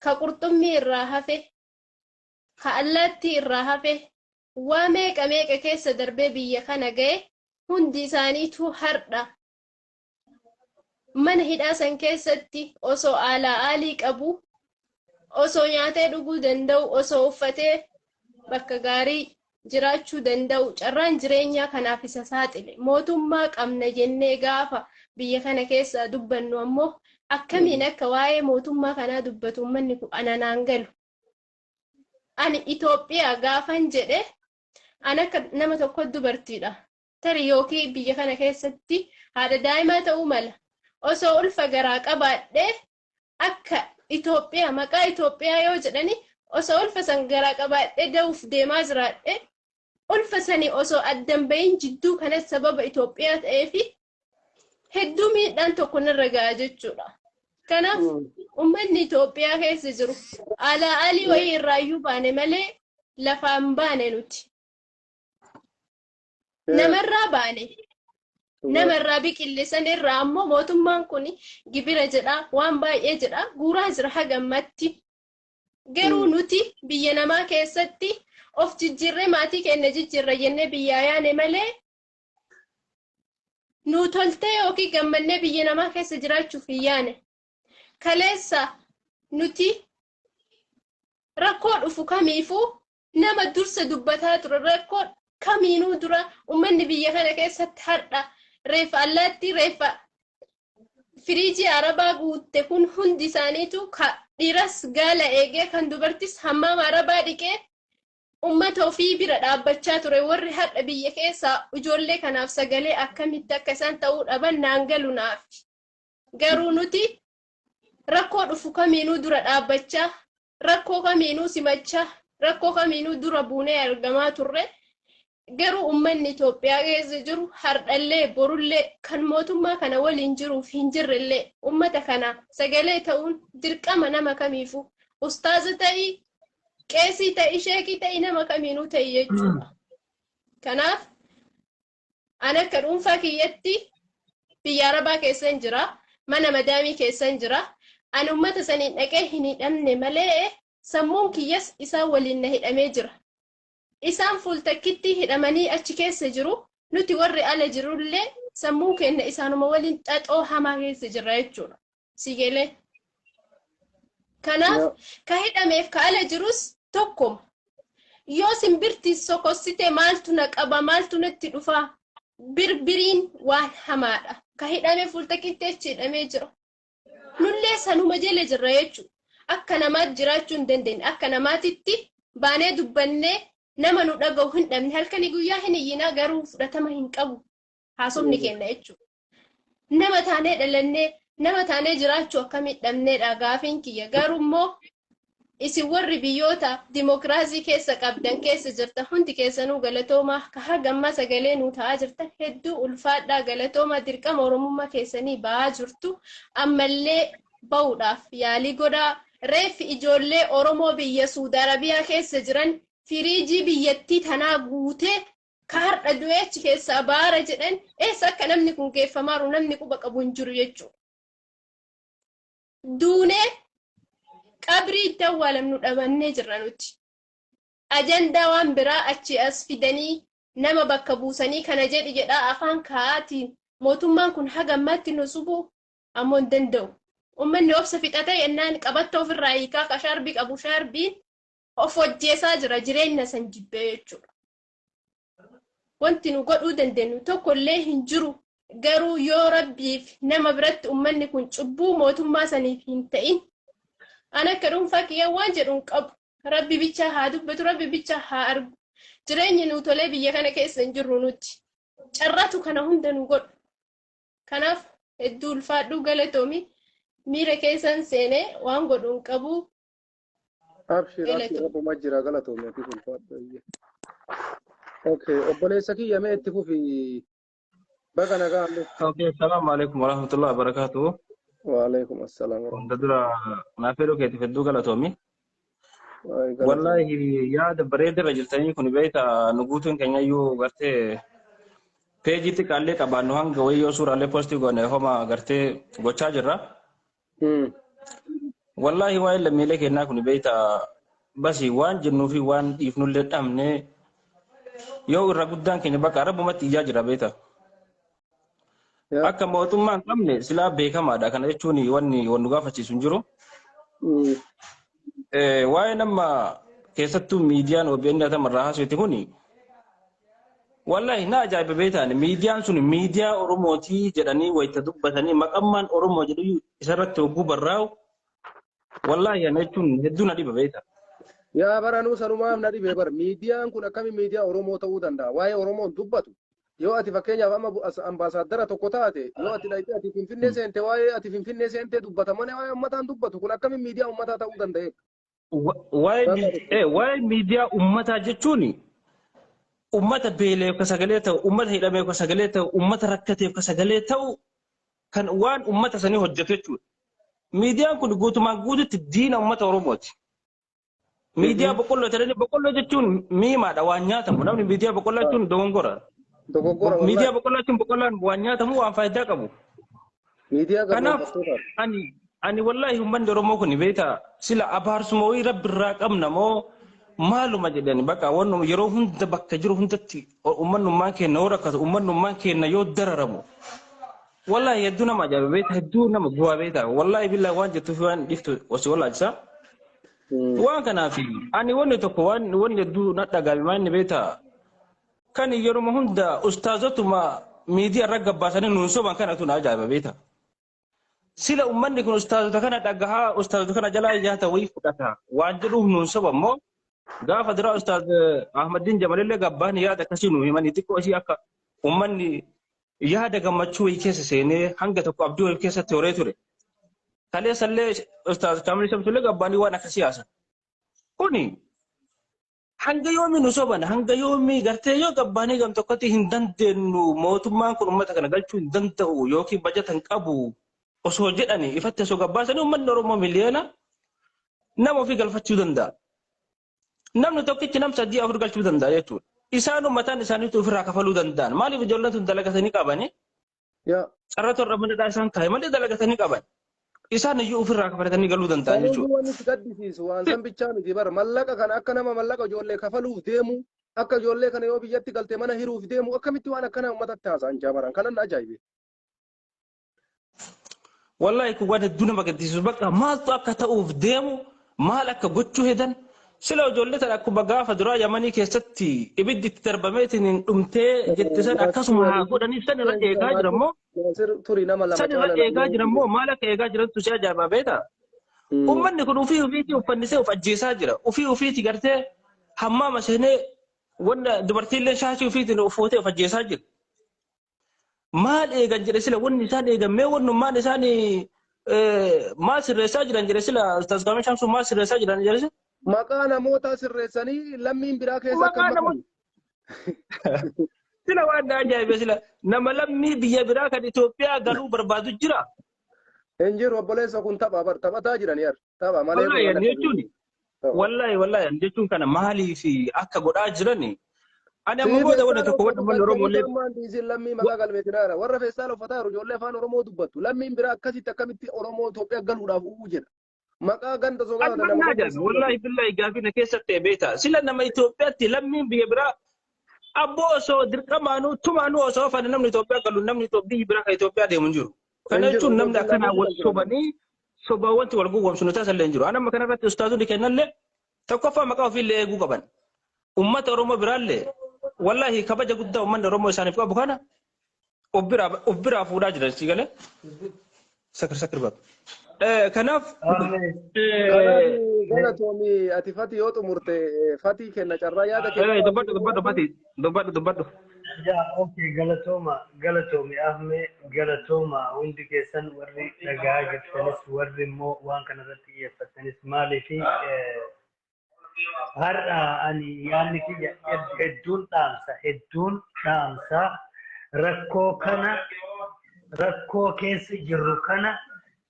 ka qurxummii irraa hafe ka allaattii irraa hafe waa meeqa keessa darbee biyya kana ga'e hundi isaaniitu hardha mana hidhaa san keessatti osoo aalii qabu osoo nyaatee dhuguu danda'u osoo uffatee bakka gaarii jiraachuu danda'u carraan jireenyaa kanaaf isa saaxile mootummaa qabna jennee gaafa biyya kana keessa dubbannu ammoo akkamiin akka waa'ee mootummaa kanaa dubbatu uummanni kun ananaan galu ani Itoophiyaa gaafan jedhe an akka nama tokko dubartiidha tarii yookiin biyya kana keessatti haadha daa'imaa ta'uu mala osoo ulfa garaa qabaadhee akka Itoophiyaa maqaa Itoophiyaa yoo jedhani osoo ulfa san garaa qabaadhee da'uuf deemaa jiraadhe ulfa sani osoo addan bahin jidduu kanas sababa Itoophiyaa ta'eefi hedduu miidhaan tokko narra ga'a jechuudha. Kanaaf uummanni Itoophiyaa keessa jiru alii wayii irraayyuu baane malee lafaan baane nuti. Namarraa baane. Namarraa biqillisan irraa ammoo mootummaan kun gibira jedha waan baay'ee jedha guuraa jira hagammatti. Garuu nuti biyya namaa keessatti of jijjiirree maatii keenya jijjiirra jennee biyyaa yaane malee nu toltee yookiin gammannee biyya namaa keessa jiraachuuf hin yaane. Kaleessa nuti rakkoo dhufu kamiifuu nama dursa dubbataa ture rakkoo kamiinuu dura uummanni biyya kana keessatti hardha reefa allaatti reefa firiijii arabaa guutte kun hundi isaaniitu dhiiras gaala eegee kan dubartis hammaam arabaa dhiqee ummata ofii bira dhaabbachaa ture warri har'a biyya keessaa ijoollee kanaaf sagalee akkamitti akka isaan ta'uu dhaban naan galu naaf. Garuu nuti rakkoo dhufu kamiinuu dura dhaabbachaa rakkoo kamiinuu simachaa rakkoo kamiinuu dura buunee argamaa turre. Garuu uummanni Itoophiyaa keessa jiru hardhallee borullee kan mootummaa kana waliin jiruuf hin jirrellee uummata kana sagalee ta'uun dirqama nama kamiifuu ustaaza ta'ii qeesii ta'ii sheekii ta'ii nama kamiinuu ta'ii jechuudha. Kanaaf an akka dhuunfaa kiyyatti biyya arabaa keessan jira mana madaamii keessan jira an uummata saniin dhaqee hin hidhamne malee sammuun kiyyas isaan waliin na hidhamee jira. Isaan fuultakkitti hidhamanii achi keessa jiru nuti warri ala jirullee sammuu keenya isaanuma waliin xaxoo hamaa keessa jirra jechuudha. Sigelee. Kanaaf ka hidhameef ka ala jirus tokkuma. Yoo simbirti sokossite maaltu na qaba maaltu natti dhufa birbiriin waan hamaadha. Ka hidhamee fuultakkitti achi hidhamee jira. Nullee sanuma jala jirra jechuudha. Akka namaatti jiraachuu hin dandeenye akka namaatitti baanee dubbannee nama nu dhaga'u hin dhabne halkanii guyyaa hin iyyinaa garuu fudhatama hin qabu haasofni kenna jechuudha. Nama taanee dhalannee nama taanee jiraachuu akkamitti dhabneedha gaafiin kiyya garuu immoo isin warri biyyoota dimokiraasii keessa qabdan keessa jirtan hundi keessanuu galatoomaa ka hagamma sagalee nu ta'aa jirtan hedduu ulfaadhaa galatoomaa dirqama oromummaa keessanii ba'aa jirtu ammallee ba'uudhaaf yaalii godhaa reeffi ijoollee Oromoo biyya Suudi Arabiyaa keessa jiran firiijii biyyattii tanaa guutee ka har'a du'ee achi keessaa baara jedhan eessa akka namni kun geeffamaaru namni quba qabu hin jiru jechuudha. Duunee qabrii itti awwaalamnu dhabannee jirra nuti. Ajandaa waan biraa achi as fidanii nama bakka buusanii kana jedhi jedhaa afaan kaa'aatiin mootummaan kun hagammatti nu subuu ammoo hin danda'u. Uummanni obsa fixatee yennaan qabattoo ofirraa hiikaa ka shaarbii qabu shaarbiin of hojjeesaa jira jireenya san jibbee jechuudha. Wanti nu godhuu dandeenyu tokkollee hin jiru garuu yoo rabbiif nama biratti uummanni kun cubbuu mootummaa saniif hin ta'in an akka dhuunfaa kiyya waan jedhuun qabu rabbi bicha haa dubbatu rabbi bicha haa argu jireenyi nu tolee biyya kana keessa hin jirru nuti carratu kana hunda nu godhu. Kanaaf hedduu ulfaadhuu galatoomi miira keessan seenee waan godhuun qabu. Abshir Rabuma jira galatoomi ati ulfaadhu. Okay, obboleessa kiyya mee itti fufi baga nagaa ammoo. Okay, assalamu alaikum warahmatullahi wabarakatuh. Wa alaikum assalam. Dadura naafeedho keetti hedduu galatoomi. Wallahi yaada bareedaa jirtanii kun beekta nu guutuun keenyayyuu gartee peejiitti qaallee qabaannu hanga wayyoo suuraalee poostii goone homa gartee gochaa jirra. Wallahi waa'ee lammiilee kennaa kun beekta basi waan jennuu fi waan dhiifnullee dhabne yoo irra guddaan keenya bakka Arabumatti ijaa jira beekta. akka mootummaan qabne silaa beekamaadha kana jechuun wanni gaafachiisu hin jiru. Waa'ee nama keessattuu miidiyaan OBN atamarraa haasawite kuni wallahi na ajaa'iba beetaan miidiyaan sun miidiyaa Oromootii jedhanii wayita dubbatanii maqammaan Oromoo jedhu isarratti hogguu barraa'u wallahi ana jechuun hedduu na dhiba beetaan. Yaa baranuu sanumaaf na dhibe bar miidiyaan kun akkami miidiyaa Oromoo ta'uu danda'a waa'ee Oromoon dubbatu yoo ati fakkeenyaaf amma ambaasaadara tokko taate yoo ati dhayitee ati Finfinnee seente waa'ee ati Finfinnee seentee dubbatamanii waa'ee uummataan dubbatu kun akkami miidiyaa uummataa ta'uu danda'e. Waa'ee miidiyaa uummataa jechuun ummata beeleef ka sagalee ta'u ummata hidhameef ka sagalee ta'u ummata rakkateef ka sagalee ta'u kan waan ummata sanii hojjetu jechuudha. Miidiyaan kun guutumaan guututti diina ummata Oromooti. Miidiyaa boqqolloo ta'anii boqqolloo jechuun miimaadha waan nyaatamu namni miidiyaa boqqolloo jechuun dogongora. Miidiyaa boqqolloo jechuun boqqollaan waan nyaatamu waan faayidaa qabu. Kanaaf ani wallahi uummanni Oromoo kun beektaa sila abaarsuma wayii rabbi irraa qabna moo maaluma jedhani bakka waan yeroo hunda bakka jiru hundatti ummannummaan keenya yoo rakkatu ummannummaan keenya yoo dararamu wallahi hedduu nama ajaa'iba beektaa hedduu nama bu'aa beektaa wallahi billahi waan jettuuf waan dhiftu osoo wallaachisa. Waan kanaaf ani wanni tokko waan hedduu na dhagaame maal inni beektaa kan yeroo hunda ustaazotuma miidiyaa irra gabbaasanii nuun soban kanatu na ajaa'iba beektaa. Sila ummanni kun ustaazota kana dhagahaa ustaazota kana jalaa ijaata wayii fudhata waan jedhuuf nuun soban moo gaafa dura ustaaz Ahmadiin Jamalillee gabbaan yaada akkasii nu himanii xiqqoo ishii akka ummanni yaada gammachuu wayii keessa seenee hanga tokko abdii wayii keessatti horee ture. Kaleessallee ustaaz Kaamil Shamsullee gabbaanii waan akkasii haasan. Kuni hanga yoomii nu soban hanga yoomii gartee yoo gabbaanii gam tokkotti hin dandeenyu mootummaan kun uummata kana galchuu hin danda'u yookiin bajata hin qabu osoo jedhanii ifatti osoo gabbaasanii uummanni Oromoo miliyoona nama ofii galfachuu danda'a. Namni tokkichi nam sadii afur galchuu danda'a jechuudha. Isaan uummataan isaaniitu ofirraa kafaluu danda'an. Maaliif ijoolleen tun dalagatanii qabani? Carra torra manadhaa isaan kaa'e malee dalagatanii qaban. Isaan iyyuu ofirraa kafalatanii galuu danda'an jechuudha. Wanti itti gaddisiisu waan san bichaa miti bara mallaqa kana akka nama mallaqa ijoollee kafaluuf deemu akka ijoollee kana yoo biyyatti galtee mana hiruuf deemu akkamitti waan akkana uummatatti haasa'an jaabaran kanan ajaa'ibe. Wallahi kun waan hedduu nama gaddisiisu bakka maaltu akka ta'uuf deemu maal akka gochuu hedan sila ijoollee tan akkuma gaafa duraa Yamanii keessatti ibiddi itti darbameetiin dhumtee jettisan akkasuma haa godhanii san irra eegaa jiran moo san irra eegaa jiran moo maal akka eegaa jirantu si ajaa'ibaa beektaa. Uummanni kun ofii ofiitii uffannisee of ajjeesaa jira ofii ofiitii gartee hammaama seenee wanta dubartiillee shaashii ofiitiin uffatee of ajjeesaa jira. Maal eegan jedhe sila wanni isaan eegan mee wannummaan isaan maal sirreessaa jiran jedhe sila Ustaaz Kaamil Shamsuu maal sirreessaa jiran jedhe sila. Maqaa namoota sirreessanii lammiin biraa keessa akka maqaan. Sila waan ajaa'ibe sila nama lammii biyya biraa kan Itoophiyaa galuu barbaadu jira. Hin jiru obboleessa kun taphataa jiran yar tapha malee. Wallahi jechuun kana maaliif akka godhaa jirani. Ani ammoo booda wanta tokko wanta mana Oromoo illee. Lammii maqaa galmeetinaara warra feestaan uffataa jiru ijoollee afaan Oromoo dubbattu lammiin biraa akkasitti akkamitti Oromoo Itoophiyaa galuudhaaf uuu jedha. Maqaa ganda sogaa wallahi billahi gaafina keessatti beeta sila nama Itoophiyaatti lammiin biyya biraa abboo osoo dirqamaanuu tumaanuu osoo fana namni Itoophiyaa galu namni biyyi biraa kan Itoophiyaa deemu hin jiru. Kana jechuun namni akkanaa wal sobanii sobaa wanti wal guwwamsu nu taasisan hin jiru. Anamma kanarratti ustaazonni kennallee tokkoffaa maqaa ofiillee eeguu qaban. Uummata Oromoo biraallee wallahi kabaja guddaa uummanni Oromoo isaaniif qabu kana of biraa fuudhaa jiran si galee. Sakir baatu. Kanaaf galatoomii ati Fatii yoo xumurte Fatii kenna carraa yaada kenna. Dubbadhu. Okay, galatoomii Ahmee galatooma hundi keessan warri dhagaa jirtanis warri immoo waan kanarratti xiyyeeffatanis maaliifi har'a ani yaadni kiyya hedduun dhaamsa rakkoo keessa jirru kana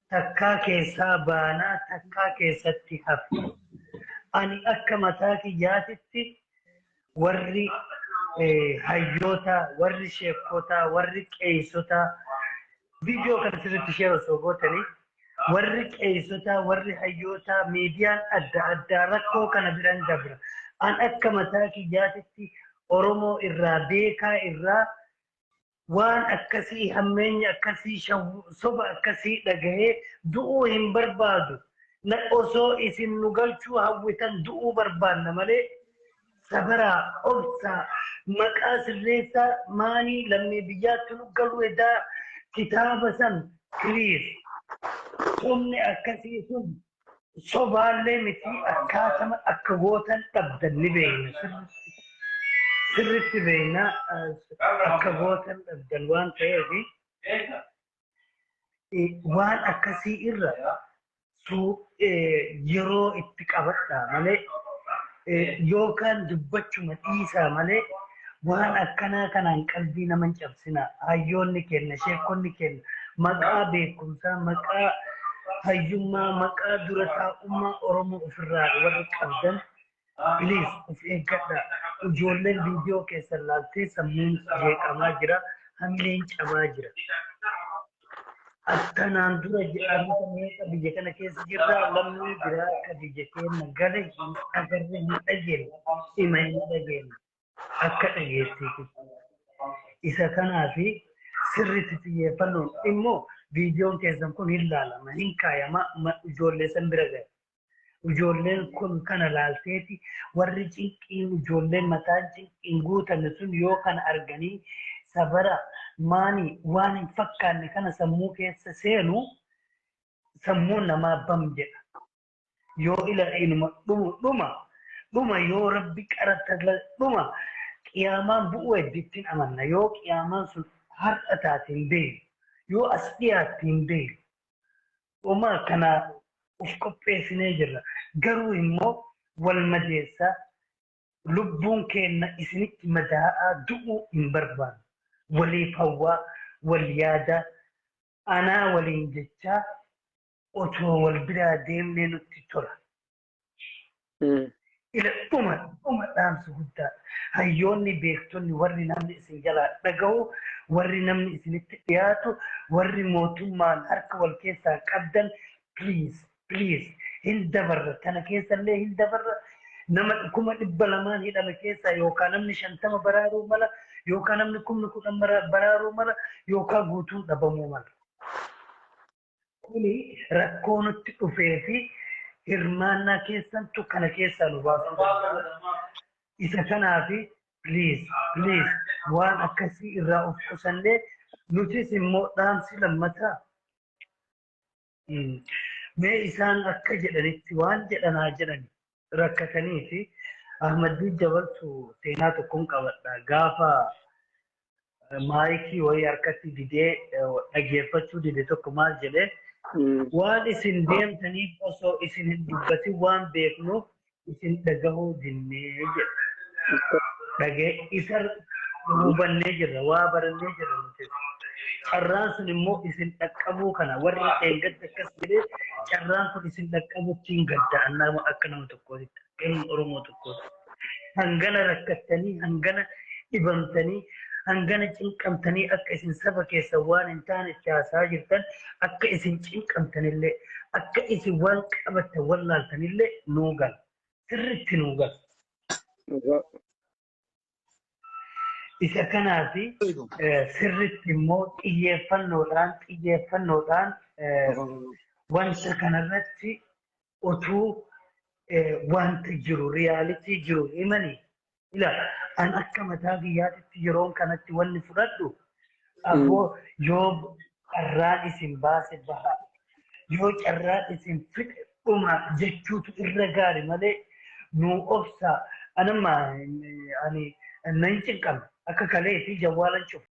takkaa keessaa baanaa takkaa keessatti hafi. Ani akka mataa kiyyaatitti warri hayyoota, warri sheekota, warri qeessota viidiyoo kana sirriitti share osoo gootanii warri qeessota, warri hayyoota miidiyaan adda addaa rakkoo kana biran dabra. An akka mataa kiyyaatitti Oromoo irraa beekaa irraa waan akkasii hammeenya akkasii soba akkasii dhagahee du'uu hin barbaadu. Na osoo isin nu galchuu hawwitan du'uu barbaanna malee sabaraa obsaa maqaa sirreessaa maanii lammii biyyaatti nu galuu edaa kitaaba san please somni akkasii sun sobaallee miti akkaatama akka gootan dhabdan ni beekna sirritti beekna akka gootan dhabdan waan ta'eef waan akkasii irra yeroo itti qabadha malee yookaan dubbachuma dhiisaa malee waan akkanaa kanaan qalbii naman cabsina. Hayyoonni kenna sheekonni kenna maqaa beekumsaa maqaa hayyummaa maqaa dura taa'ummaa Oromoo ofirraa warri qabdan please of eeggadha. Ijoolleen viidiyoo keessan laaltee sammuun jeeqamaa jira hamleen cabaa jira. Akkanaan dura jedhamisa meeqa biyya kana keessa jirra lammii biraa akka biyya keenya gale hin agarre hin dhageenye hima hin dhageenye akka dhageessiiti. Isa kanaafi sirriitti xiyyeeffannoon immoo viidiyoon keessan kun hin laalama hin kaayama ijoollee san bira gahe. Ijoolleen kun kana laalteeti warri cinqiin ijoolleen mataan cinqiin guutan sun yoo kana arganii sabara maani waan hin fakkaanne kana sammuu keessa seenu sammuun namaa bam jedha. Yoo ila inuma dhuma yoo rabbi qarata dhuma qiyaamaan bu'uu heddittiin amanna yoo qiyaamaan sun har'a taatiin beeku yoo as dhiyaattiin beeku uumaa kana uf qopheessinee jirra garuu immoo wal madeessaa lubbuun keenya isinitti madaa'aa du'uu hin barbaannu. Waliif hawwaa wal yaada anaa waliin jechaa otoo wal biraa deemnee nutti tola. Ila dhuma dhaamsa guddaa hayyoonni beektonni warri namni isin jalaa dhaga'u warri namni isinitti dhiyaatu warri mootummaan harka wal keessaa qabdan please hin dabarra tana keessallee hin dabarra nama 200 hidhame keessaa yookaan namni 50 baraaruu mala yookaan namni 10 baraaruu mala yookaan guutuun dhabamuu mala. Kuni rakkoo nutti dhufee fi hirmaannaa keessantu kana keessaa nu baasuu. Isa kanaafi please waan akkasii irraa of qusanne nutis immoo dhaamsi lammataa mee isaan akka jedhanitti waan jedhanaa jedhani rakkatanii fi Ahmadii Jabaltu seenaa tokkoon qabadha gaafa maayikii wayii harkatti didee dhageeffachuu dide tokko maal jedhee waan isin deemtaniif osoo isin hin dubbatin waan beeknuuf isin dhagahuu dinnee jedha. Dhagee isa hubannee jirra waa barannee jirra nuti. Carraan sun immoo isin dhaqqabuu kana warri eeggadda akkas jedhee carraan kun isin dhaqqabutti hin gadda'an nama akka nama tokkootti ilma Oromoo tokkootti. Hangana rakkattanii hangana dhibamtanii hangana cinqamtanii akka isin saba keessa waan hin taane caasaa jirtan akka isin cinqamtanillee akka isin waan qabattan wallaaltanillee nuu gal sirriitti nuu gal. Isa kanaafi sirriitti immoo xiyyeeffannoodhaan wanta kanarratti otuu wanta jiru riyaalitii jiru himanii ila an akka mataa biyyaatitti yeroon kanatti wanni fudhadhu aboo yoo carraan isin baase baha yoo carraan isin fixe dhuma jechuutu irra gaari malee nuu obsaa anamma ani nan cinqama akka kaleetii jawwaalan cufu